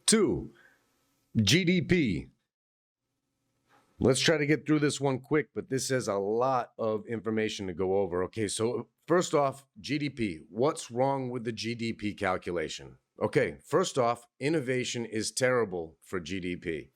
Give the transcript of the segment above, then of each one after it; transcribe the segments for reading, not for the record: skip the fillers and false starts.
Two, GDP. Let's try to get through this one quick, but this has a lot of information to go over. Okay, so first off, GDP. What's wrong with the GDP calculation? Okay, first off, innovation is terrible for GDP.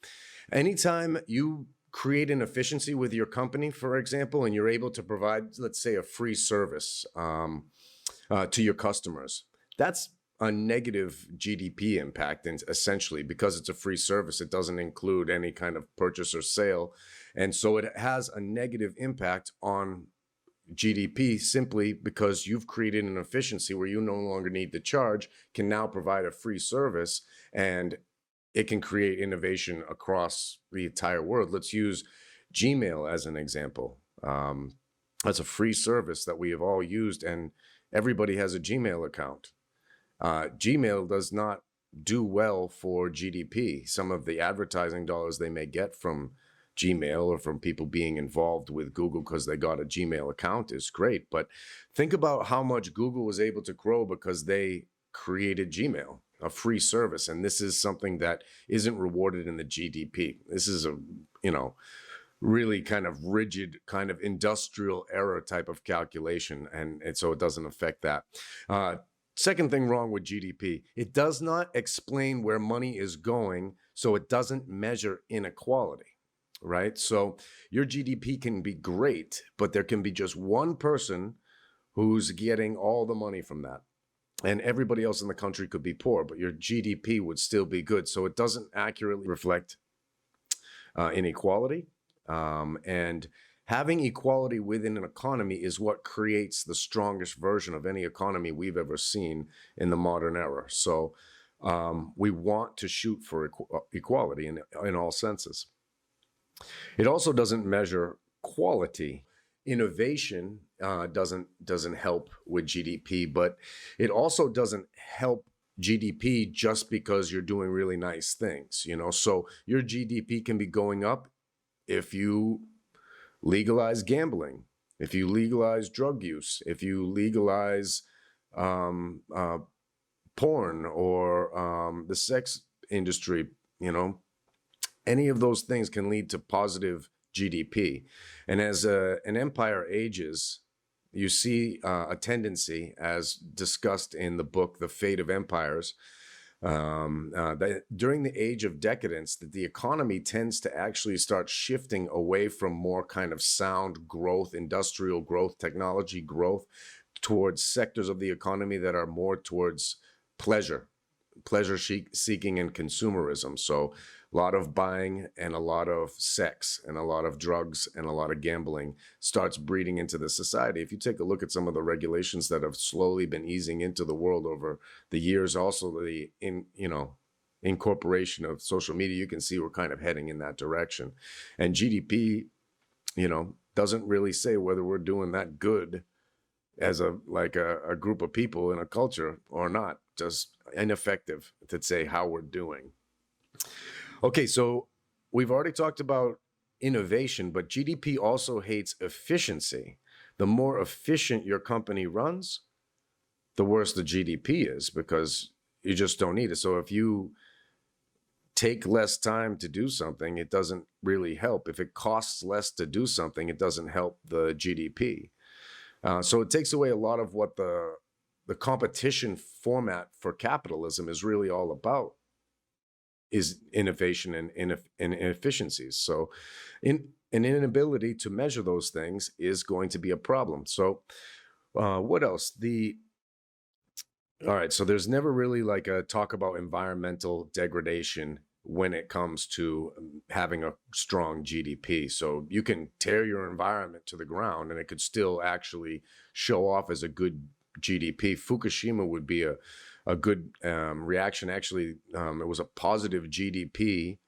Anytime you create an efficiency with your company, for example, and you're able to provide, let's say, a free service to your customers, that's a negative GDP impact, and essentially because it's a free service, it doesn't include any kind of purchase or sale. And so it has a negative impact on GDP simply because you've created an efficiency where you no longer need to charge, can now provide a free service, and it can create innovation across the entire world. Let's use Gmail as an example. That's a free service that we have all used, and everybody has a Gmail account. Gmail does not do well for GDP. Some of the advertising dollars they may get from Gmail or from people being involved with Google because they got a Gmail account is great. But think about how much Google was able to grow because they created Gmail, a free service. And this is something that isn't rewarded in the GDP. This is a, really kind of rigid, kind of industrial era type of calculation. And so it doesn't affect that. Second thing wrong with GDP, it does not explain where money is going, so it doesn't measure inequality, right? So your GDP can be great, but there can be just one person who's getting all the money from that. And everybody else in the country could be poor, but your GDP would still be good. So it doesn't accurately reflect inequality. And having equality within an economy is what creates the strongest version of any economy we've ever seen in the modern era. So we want to shoot for equality in all senses. It also doesn't measure quality. Innovation doesn't help with GDP, but it also doesn't help GDP just because you're doing really nice things. So your GDP can be going up if you legalize gambling, if you legalize drug use, if you legalize porn or the sex industry, any of those things can lead to positive GDP. And as an empire ages, you see a tendency, as discussed in the book, The Fate of Empires, that during the age of decadence, that the economy tends to actually start shifting away from more kind of sound growth, industrial growth, technology growth, towards sectors of the economy that are more towards pleasure seeking and consumerism. So a lot of buying and a lot of sex and a lot of drugs and a lot of gambling starts breeding into the society. If you take a look at some of the regulations that have slowly been easing into the world over the years, also the incorporation of social media, you can see we're kind of heading in that direction. And GDP, doesn't really say whether we're doing that good as a group of people in a culture or not. Just ineffective to say how we're doing. Okay, so we've already talked about innovation, but GDP also hates efficiency. The more efficient your company runs, the worse the GDP is, because you just don't need it. So if you take less time to do something, it doesn't really help. If it costs less to do something, it doesn't help the GDP. So it takes away a lot of what the competition format for capitalism is really all about, is innovation and inefficiencies. So an inability to measure those things is going to be a problem. So what else? All right, so there's never really like a talk about environmental degradation when it comes to having a strong GDP. So you can tear your environment to the ground and it could still actually show off as a good GDP. Fukushima would be a good reaction. Actually, it was a positive GDP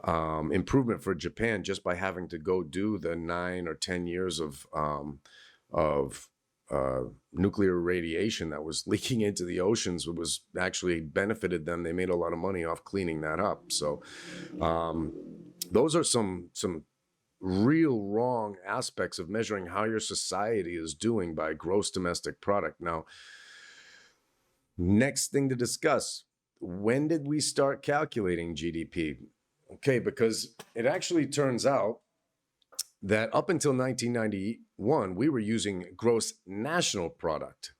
improvement for Japan just by having to go do the 9 or 10 years of nuclear radiation that was leaking into the oceans. It was actually benefited them. They made a lot of money off cleaning that up. So those are some real wrong aspects of measuring how your society is doing by gross domestic product. Now, next thing to discuss, when did we start calculating GDP? Okay, because it actually turns out that up until 1991, we were using gross national product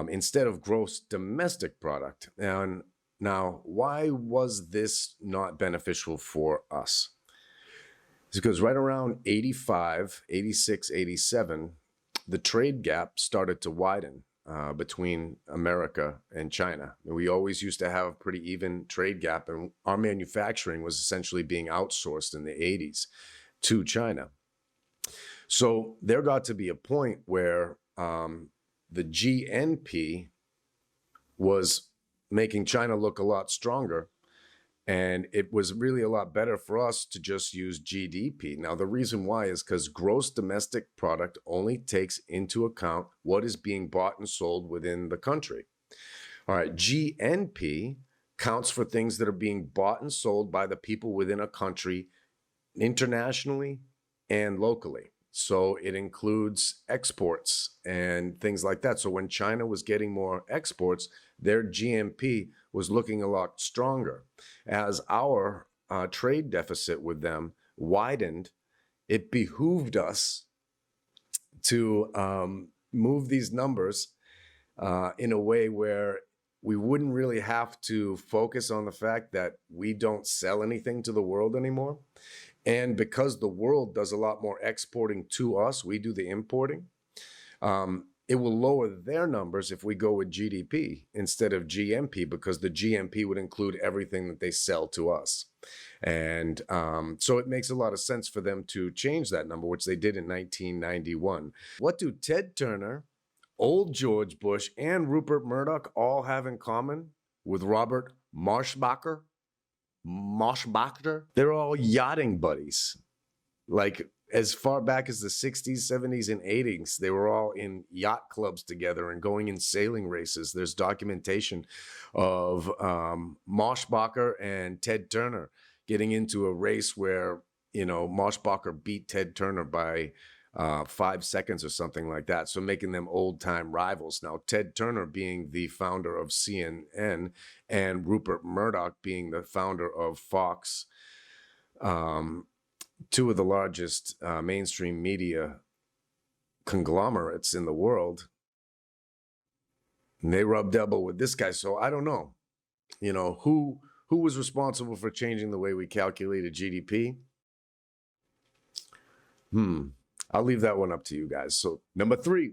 instead of gross domestic product. And now, why was this not beneficial for us? It's because right around 85, 86, 87, the trade gap started to widen between America and China. And we always used to have a pretty even trade gap, and our manufacturing was essentially being outsourced in the 80s to China. So there got to be a point where the GNP was making China look a lot stronger, and it was really a lot better for us to just use GDP. Now, the reason why is because gross domestic product only takes into account what is being bought and sold within the country. All right, GNP counts for things that are being bought and sold by the people within a country internationally and locally. So it includes exports and things like that. So when China was getting more exports, their GNP was looking a lot stronger. As our trade deficit with them widened, it behooved us to move these numbers in a way where we wouldn't really have to focus on the fact that we don't sell anything to the world anymore. And because the world does a lot more exporting to us, we do the importing. It will lower their numbers if we go with GDP instead of GNP, because the GNP would include everything that they sell to us. And so it makes a lot of sense for them to change that number, which they did in 1991. What do Ted Turner, old George Bush, and Rupert Murdoch all have in common with Robert Marshbacher? They're all yachting buddies. Like, as far back as the 60s, 70s, and 80s, they were all in yacht clubs together and going in sailing races. There's documentation of Marshbacher and Ted Turner getting into a race where, you know, Marshbacher beat Ted Turner by 5 seconds or something like that. So making them old-time rivals. Now, Ted Turner being the founder of CNN and Rupert Murdoch being the founder of Fox, two of the largest mainstream media conglomerates in the world. And they rubbed elbow with this guy. So I don't know, you know, who was responsible for changing the way we calculated GDP? I'll leave that one up to you guys. So number 3,